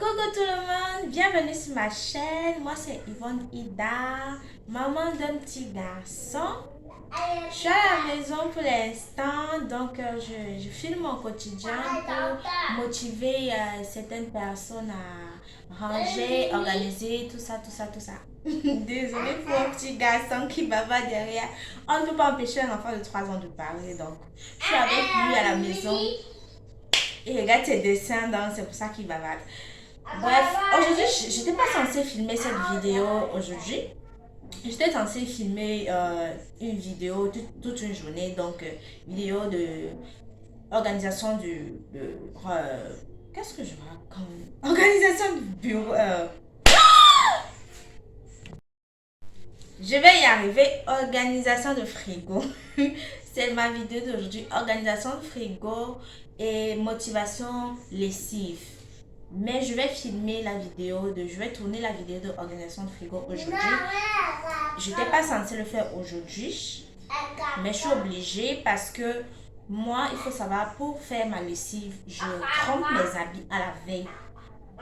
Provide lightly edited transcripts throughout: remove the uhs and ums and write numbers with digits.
Coucou tout le monde, bienvenue sur ma chaîne. Moi c'est Yvonne Ida, maman d'un petit garçon. Je suis à la maison pour l'instant, donc je filme mon quotidien pour motiver certaines personnes à ranger, organiser, tout ça, tout ça, tout ça. Désolée pour un petit garçon qui bavard derrière. On ne peut pas empêcher un enfant de 3 ans de parler, donc je suis avec lui à la maison. Il regarde ses dessins, donc c'est pour ça qu'il bavarde. Bref, aujourd'hui, je n'étais pas censée filmer cette vidéo aujourd'hui. J'étais censée filmer une vidéo toute une journée, donc vidéo de organisation qu'est-ce que je raconte? Organisation du bureau. Je vais y arriver. Organisation de frigo. C'est ma vidéo d'aujourd'hui. Organisation de frigo et motivation lessive. Mais je vais filmer la vidéo je vais tourner la vidéo de organisation de frigo aujourd'hui. Je n'étais pas censée le faire aujourd'hui, mais je suis obligée parce que moi, il faut savoir, pour faire ma lessive, je trempe mes habits à la veille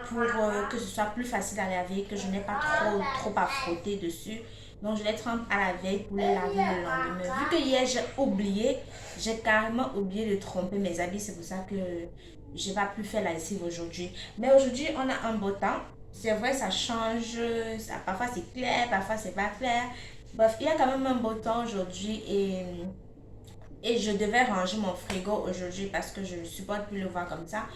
pour que ce soit plus facile à laver, que je n'ai pas trop à frotter dessus. Donc je les trempe à la veille pour les laver le lendemain. Vu que hier j'ai carrément oublié de tremper mes habits, c'est pour ça que j'ai pas pu faire la lessive aujourd'hui. Mais aujourd'hui on a un beau temps. C'est vrai, ça change, parfois c'est clair, parfois c'est pas clair. Bref, il y a quand même un beau temps aujourd'hui et je devais ranger mon frigo aujourd'hui parce que je ne supporte plus le voir comme ça.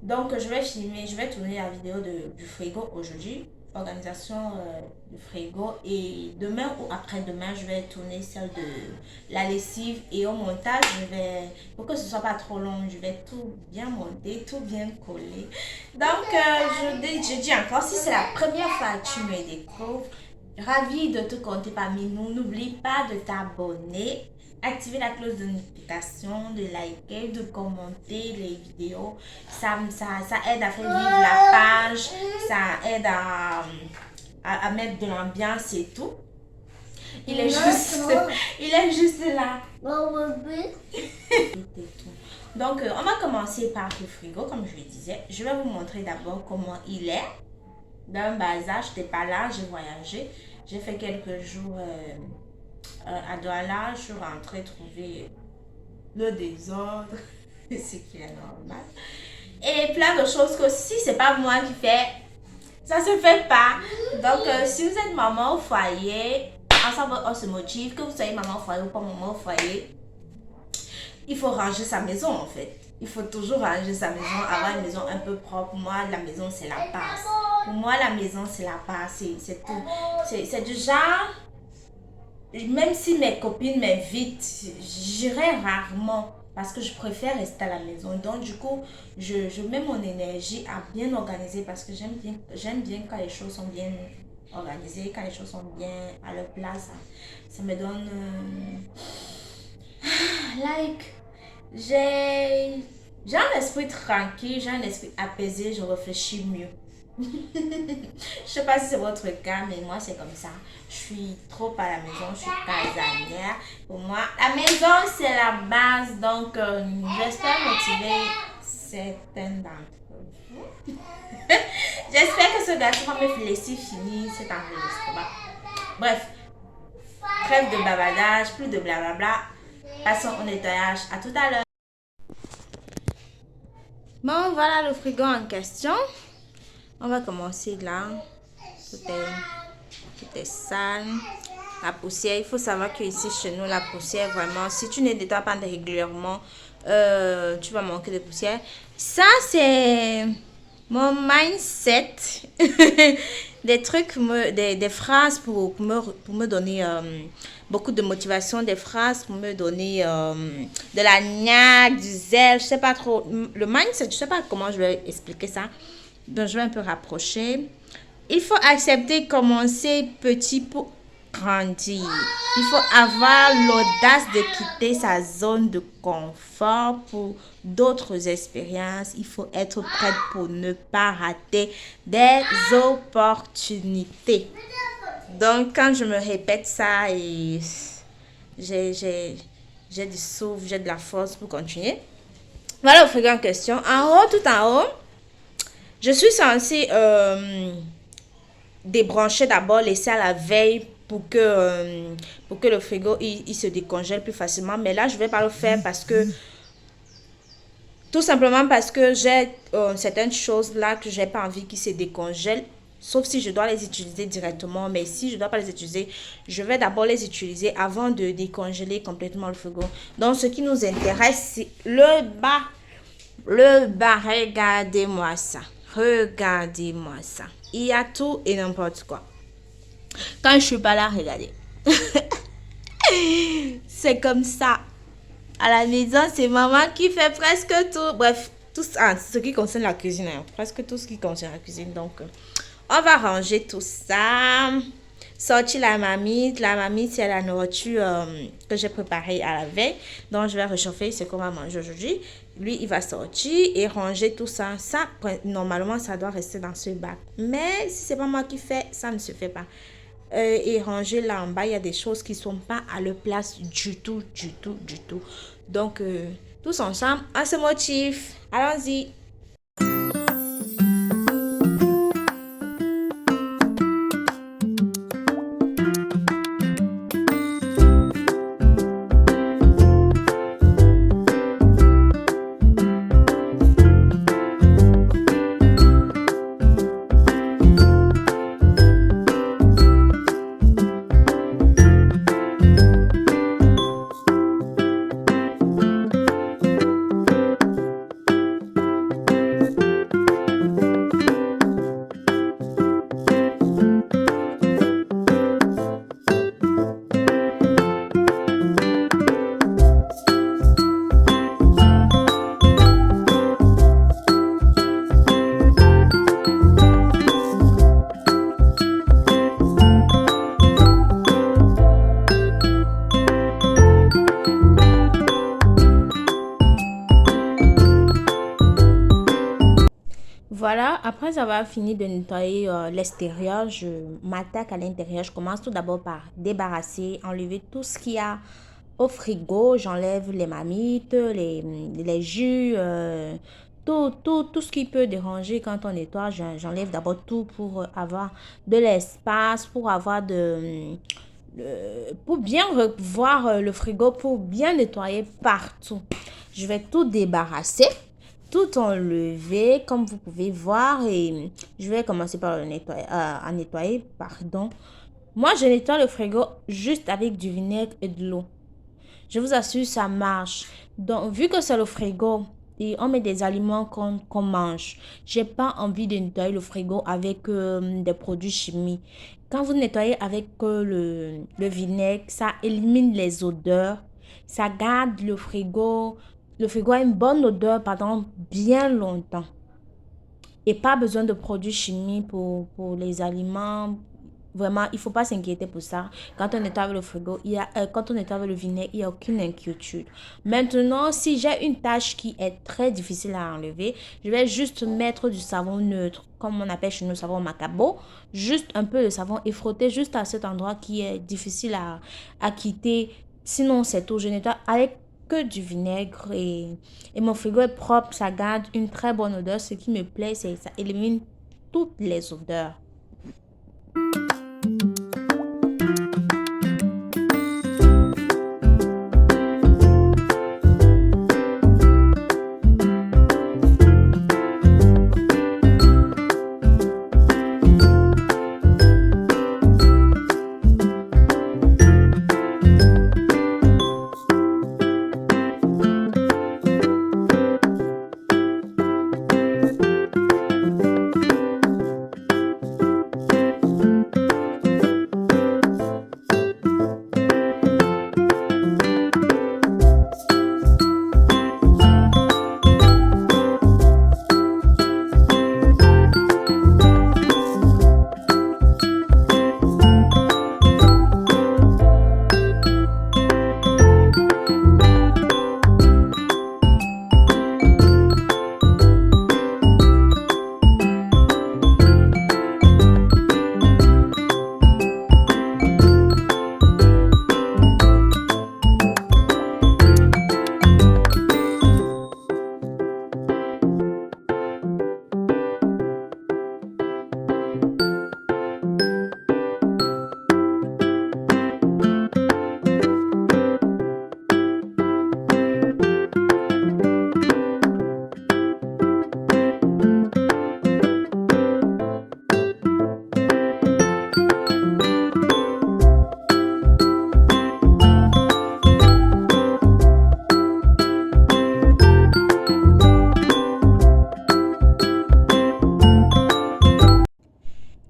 Donc je vais filmer, je vais tourner la vidéo du frigo aujourd'hui, organisation du frigo, et demain ou après-demain je vais tourner celle de la lessive, et au montage pour que ce soit pas trop long, je vais tout bien monter, tout bien coller. Donc je dis encore, si c'est la première fois que tu me découvres, ravie de te compter parmi nous. N'oublie pas de t'abonner, activer la cloche de notification, de liker, de commenter les vidéos. Ça aide à faire vivre la page, ça aide à mettre de l'ambiance et tout. Il est juste, il est juste là. Donc, on va commencer par le frigo, comme je le disais. Je vais vous montrer d'abord comment il est. D'un bas âge, je n'étais pas là, j'ai voyagé. J'ai fait quelques jours à Douala. Je suis rentrée trouver le désordre, ce qui est normal. Et plein de choses que si c'est pas moi qui fais, ça se fait pas. Donc, si vous êtes maman au foyer, ensemble on se motive, que vous soyez maman au foyer ou pas maman au foyer, il faut ranger sa maison en fait. Il faut toujours ranger sa maison, avoir une maison un peu propre. Moi, la maison, c'est la base. Pour moi, la maison, c'est la base. C'est tout. C'est du genre, même si mes copines m'invitent, j'irai rarement parce que je préfère rester à la maison. Donc, du coup, je mets mon énergie à bien organiser parce que j'aime bien quand les choses sont bien organisées, quand les choses sont bien à leur place. Ça me donne... j'ai un esprit tranquille, j'ai un esprit apaisé, je réfléchis mieux. Je sais pas si c'est votre cas, mais moi c'est comme ça. Je suis trop à la maison, je suis casanière. Pour moi, la maison c'est la base, donc j'espère motiver certaines d'entre vous. J'espère que ce garçon va me laisser finir cet enregistrement. Bref, trêve de bavardage, plus de blablabla. Passons au nettoyage. À tout à l'heure. Bon, voilà le frigo en question. On va commencer là. Tout est sale. La poussière, il faut savoir que ici chez nous, la poussière, vraiment, si tu ne nettoies pas régulièrement, tu vas manquer de poussière. Ça, c'est mon mindset. Des trucs, des phrases pour me donner beaucoup de motivation, des phrases pour me donner de la niaque, du zèle, je sais pas trop. Le mindset, je sais pas comment je vais expliquer ça. Donc, je vais un peu rapprocher. Il faut accepter, commencer petit pour grandir. Il faut avoir l'audace de quitter sa zone de confort pour d'autres expériences. Il faut être prête pour ne pas rater des opportunités. Donc, quand je me répète ça, et j'ai du souffle, j'ai de la force pour continuer. Voilà le frigo en question. En haut, tout en haut, Je suis censée débrancher d'abord, laisser à la veille pour que le frigo il se décongèle plus facilement. Mais là, je vais pas le faire parce que, tout simplement parce que j'ai certaines choses là que j'ai pas envie qu'ils se décongèlent. Sauf si je dois les utiliser directement. Mais si je ne dois pas les utiliser, je vais d'abord les utiliser avant de décongeler complètement le frigo. Donc, ce qui nous intéresse, c'est le bas. Le bas, regardez-moi ça. Regardez-moi ça. Il y a tout et n'importe quoi. Quand je suis pas là, regardez. C'est comme ça. À la maison, c'est maman qui fait presque tout. Bref, tout ce qui concerne la cuisine. Hein. Presque tout ce qui concerne la cuisine. Donc, on va ranger tout ça. Sortir la marmite. La marmite, c'est la nourriture que j'ai préparée à la veille. Donc, je vais réchauffer ce qu'on va manger aujourd'hui. Lui, il va sortir et ranger tout ça. Ça, normalement, ça doit rester dans ce bac. Mais si c'est pas moi qui fais, ça ne se fait pas. Et ranger là en bas, il y a des choses qui sont pas à leur place du tout, du tout, du tout. Donc, tous ensemble, on se motive. Allons-y. Voilà, après avoir fini de nettoyer l'extérieur, je m'attaque à l'intérieur. Je commence tout d'abord par débarrasser, enlever tout ce qu'il y a au frigo. J'enlève les marmites, les jus, tout ce qui peut déranger quand on nettoie. J'enlève d'abord tout pour avoir de l'espace, pour avoir pour bien revoir le frigo, pour bien nettoyer partout. Je vais tout débarrasser, tout enlever, comme vous pouvez voir, et je vais commencer par le nettoyer, à nettoyer, pardon. Moi, je nettoie le frigo juste avec du vinaigre et de l'eau. Je vous assure, ça marche. Donc, vu que c'est le frigo et on met des aliments qu'on mange, j'ai pas envie de nettoyer le frigo avec des produits chimiques. Quand vous nettoyez avec le vinaigre, ça élimine les odeurs, ça garde le frigo. Le frigo a une bonne odeur pendant bien longtemps. Et pas besoin de produits chimiques pour les aliments. Vraiment, il ne faut pas s'inquiéter pour ça. Quand on nettoie avec le frigo, quand on nettoie avec le vinaigre, il n'y a aucune inquiétude. Maintenant, si j'ai une tâche qui est très difficile à enlever, je vais juste mettre du savon neutre, comme on appelle chez nous le savon macabo. Juste un peu de savon et frotter juste à cet endroit qui est difficile à quitter. Sinon, c'est tout. Je nettoie avec que du vinaigre et mon frigo est propre. Ça garde une très bonne odeur. Ce qui me plaît, c'est que ça élimine toutes les odeurs.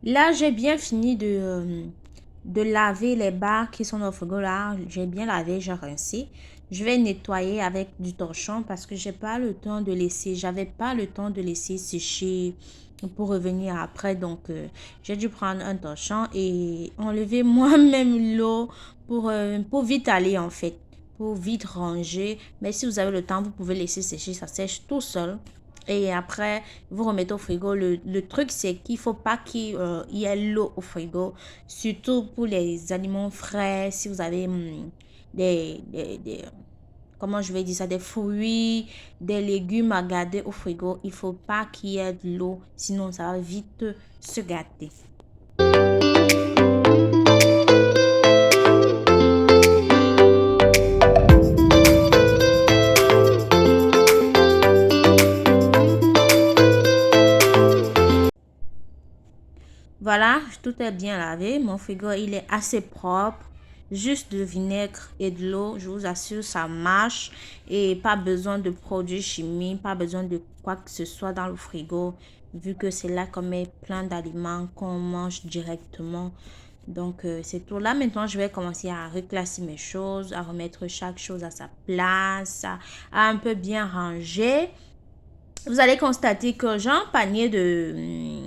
Là, j'ai bien fini de laver les barres qui sont au frigo là. J'ai bien lavé, j'ai rincé. Je vais nettoyer avec du torchon parce que j'ai pas le temps de laisser. J'avais pas le temps de laisser sécher pour revenir après. Donc, j'ai dû prendre un torchon et enlever moi-même l'eau pour vite aller en fait. Pour vite ranger. Mais si vous avez le temps, vous pouvez laisser sécher. Ça sèche tout seul. Et après, vous remettez au frigo. Le truc, c'est qu'il ne faut pas qu'il y ait l'eau au frigo. Surtout pour les aliments frais. Si vous avez comment je vais dire ça, des fruits, des légumes à garder au frigo, il ne faut pas qu'il y ait de l'eau. Sinon, ça va vite se gâter. Voilà, tout est bien lavé. Mon frigo, il est assez propre. Juste de vinaigre et de l'eau, je vous assure, ça marche. Et pas besoin de produits chimiques, pas besoin de quoi que ce soit dans le frigo. Vu que c'est là qu'on met plein d'aliments qu'on mange directement. Donc, c'est tout. Là, maintenant, je vais commencer à reclasser mes choses, à remettre chaque chose à sa place, à un peu bien ranger. Vous allez constater que j'ai un panier de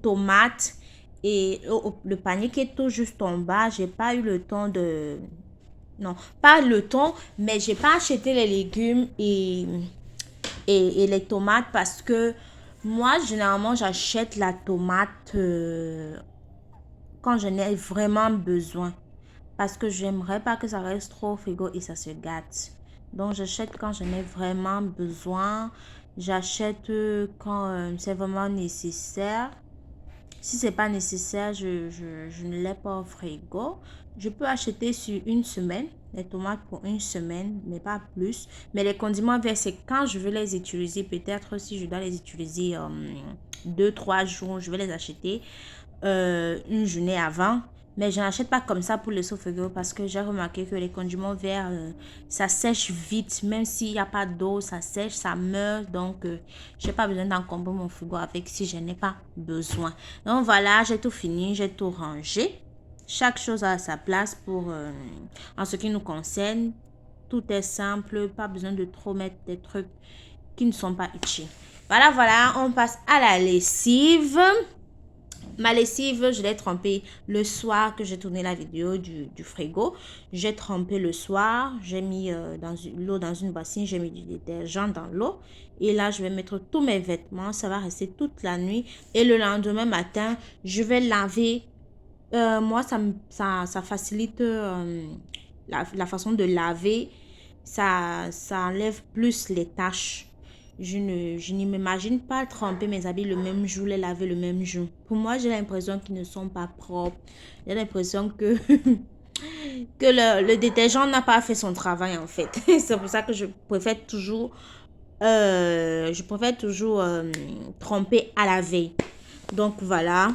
tomates et le panier qui est tout juste en bas, j'ai pas eu le temps de... Non, pas le temps, mais j'ai pas acheté les légumes et les tomates parce que moi, généralement, j'achète la tomate quand je n'ai vraiment besoin. Parce que j'aimerais pas que ça reste trop au frigo et ça se gâte. Donc, j'achète quand j'en ai vraiment besoin. J'achète quand c'est vraiment nécessaire. Si c'est pas nécessaire, je ne l'ai pas au frigo. Je peux acheter sur une semaine, les tomates pour une semaine, mais pas plus. Mais les condiments verts, c'est quand je veux les utiliser. Peut-être si je dois les utiliser 2, 3 jours, je vais les acheter une journée avant. Mais je n'achète pas comme ça pour le frigo parce que j'ai remarqué que les condiments verts, ça sèche vite. Même s'il n'y a pas d'eau, ça sèche, ça meurt. Donc, je n'ai pas besoin d'encombrer mon frigo avec si je n'ai pas besoin. Donc, voilà, j'ai tout fini, j'ai tout rangé. Chaque chose a sa place en ce qui nous concerne. Tout est simple, pas besoin de trop mettre des trucs qui ne sont pas utiles. Voilà, on passe à la lessive. Ma lessive, je l'ai trempée le soir que j'ai tourné la vidéo du frigo. J'ai trempé le soir. J'ai mis l'eau dans une bassine. J'ai mis du détergent dans l'eau. Et là, je vais mettre tous mes vêtements. Ça va rester toute la nuit. Et le lendemain matin, je vais laver. Moi, ça facilite la façon de laver. Ça enlève plus les taches. Je ne m'imagine pas tremper mes habits le même jour, les laver le même jour. Pour moi, j'ai l'impression qu'ils ne sont pas propres. J'ai l'impression que, que le détergent n'a pas fait son travail en fait. C'est pour ça que je préfère toujours tremper à la veille. Donc voilà.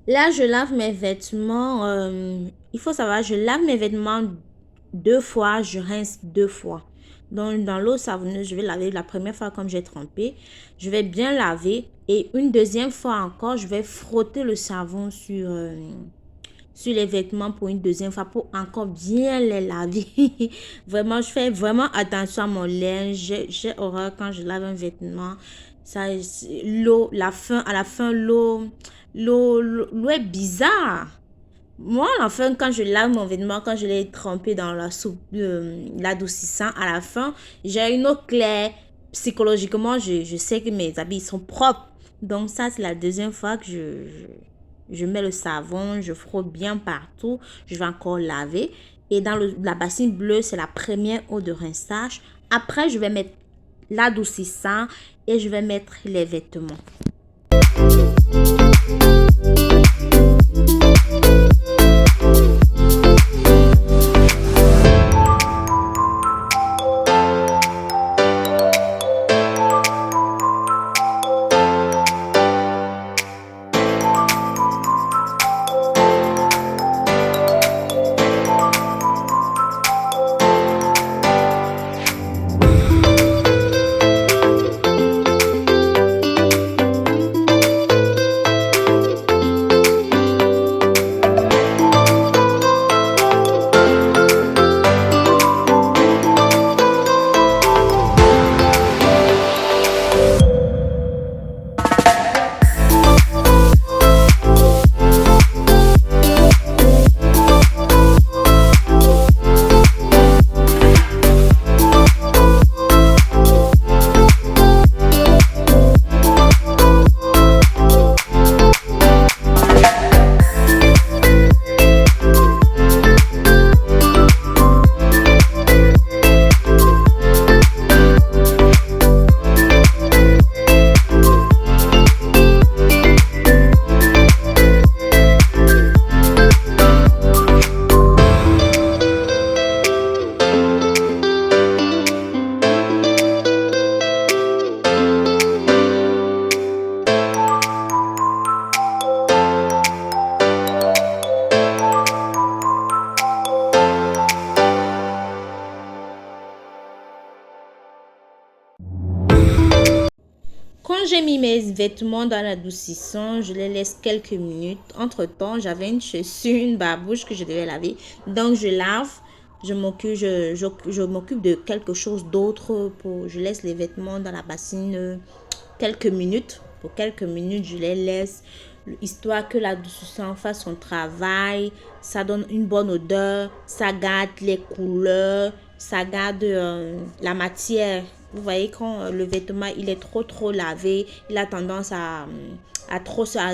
Là, je lave mes vêtements. Il faut savoir, je lave mes vêtements 2 fois, je rince 2 fois. Donc, dans l'eau savonneuse, je vais laver la première fois comme j'ai trempé. Je vais bien laver. Et une deuxième fois encore, je vais frotter le savon sur les vêtements pour une deuxième fois pour encore bien les laver. Vraiment, je fais vraiment attention à mon linge. J'ai horreur quand je lave un vêtement. Ça, l'eau, à la fin, l'eau est bizarre. Moi, à la fin, quand je lave mon vêtement, quand je l'ai trempé dans la soupe, l'adoucissant, à la fin, j'ai une eau claire. Psychologiquement, je sais que mes habits sont propres. Donc ça, c'est la deuxième fois que je mets le savon, je frotte bien partout. Je vais encore laver. Et dans la bassine bleue, c'est la première eau de rinçage. Après, je vais mettre l'adoucissant et je vais mettre les vêtements. Quand j'ai mis mes vêtements dans l'adoucissant, je les laisse quelques minutes. Entre-temps, j'avais une chaussure, une barbouche que je devais laver. Donc, je lave, je m'occupe de quelque chose d'autre. Je laisse les vêtements dans la bassine quelques minutes. Pour quelques minutes, je les laisse, histoire que l'adoucissant fasse son travail. Ça donne une bonne odeur, ça garde les couleurs, ça garde la matière. Vous voyez, quand le vêtement il est trop lavé, il a tendance à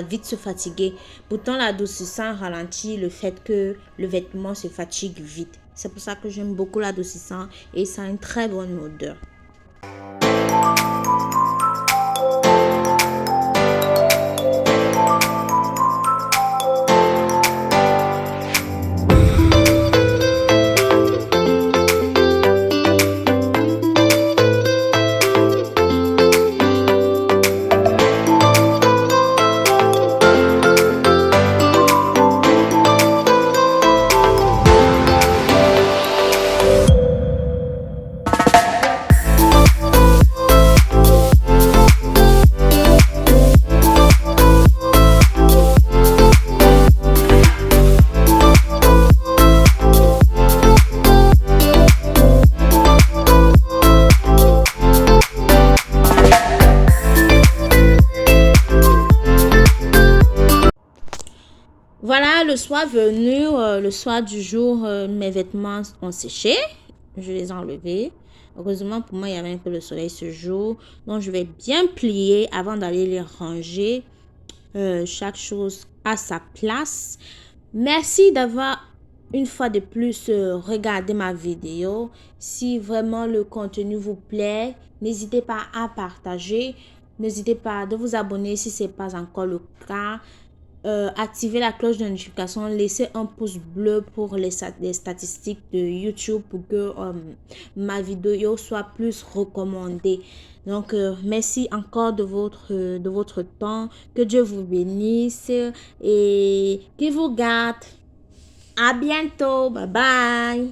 vite se fatiguer. Pourtant, l'adoucissant ralentit le fait que le vêtement se fatigue vite. C'est pour ça que j'aime beaucoup l'adoucissant et ça a une très bonne odeur. Voilà, le soir venu, le soir du jour, mes vêtements ont séché. Je les ai enlevés. Heureusement pour moi, il y avait un peu de soleil ce jour. Donc, je vais bien plier avant d'aller les ranger. Chaque chose à sa place. Merci d'avoir une fois de plus regardé ma vidéo. Si vraiment le contenu vous plaît, n'hésitez pas à partager. N'hésitez pas de vous abonner si ce n'est pas encore le cas. Activez la cloche de notification, laissez un pouce bleu pour les statistiques de YouTube pour que ma vidéo soit plus recommandée. Donc, merci encore de votre temps. Que Dieu vous bénisse et qu'il vous garde. À bientôt. Bye bye.